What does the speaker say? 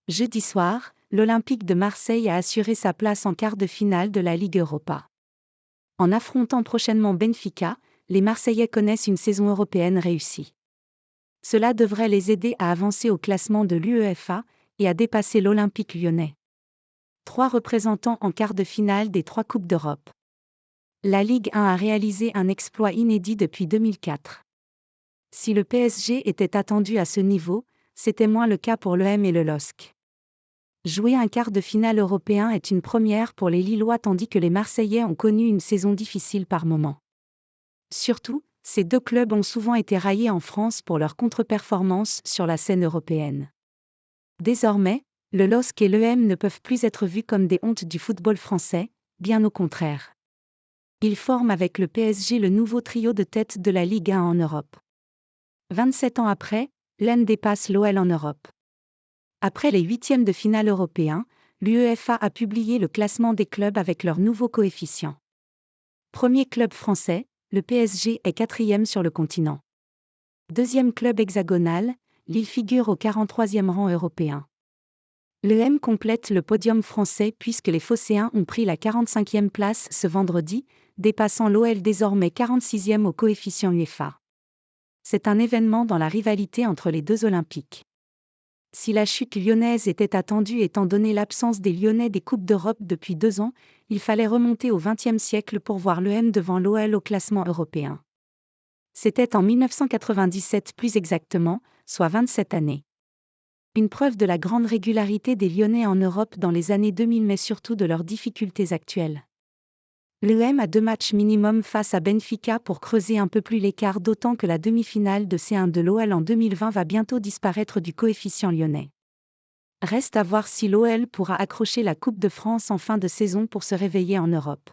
Jeudi soir, l'Olympique de Marseille a assuré sa place en quart de finale de la Ligue Europa. En affrontant prochainement Benfica, les Marseillais connaissent une saison européenne réussie. Cela devrait les aider à avancer au classement de l'UEFA et à dépasser l'Olympique lyonnais. 3 représentants en quart de finale des 3 Coupes d'Europe. La Ligue 1 a réalisé un exploit inédit depuis 2004. Si le PSG était attendu à ce niveau, c'était moins le cas pour l'OM et le LOSC. Jouer un quart de finale européen est une première pour les Lillois tandis que les Marseillais ont connu une saison difficile par moments. Surtout, ces deux clubs ont souvent été raillés en France pour leur contre-performance sur la scène européenne. Désormais, le LOSC et l'EM ne peuvent plus être vus comme des hontes du football français, bien au contraire. Ils forment avec le PSG le nouveau trio de tête de la Ligue 1 en Europe. 27 ans après, l'EM dépasse l'OL en Europe. Après les huitièmes de finale européens, l'UEFA a publié le classement des clubs avec leurs nouveaux coefficients. Premier club français, le PSG est 4e sur le continent. Deuxième club hexagonal, Lille figure au 43e rang européen. L'EM complète le podium français puisque les Phocéens ont pris la 45e place ce vendredi, dépassant l'OL désormais 46e au coefficient UEFA. C'est un événement dans la rivalité entre les deux Olympiques. Si la chute lyonnaise était attendue étant donné l'absence des Lyonnais des Coupes d'Europe depuis 2 ans, il fallait remonter au XXe siècle pour voir l'EM devant l'OL au classement européen. C'était en 1997 plus exactement, soit 27 années. Une preuve de la grande régularité des Lyonnais en Europe dans les années 2000 mais surtout de leurs difficultés actuelles. L'EM a 2 matchs minimum face à Benfica pour creuser un peu plus l'écart d'autant que la demi-finale de C1 de l'OL en 2020 va bientôt disparaître du coefficient lyonnais. Reste à voir si l'OL pourra accrocher la Coupe de France en fin de saison pour se réveiller en Europe.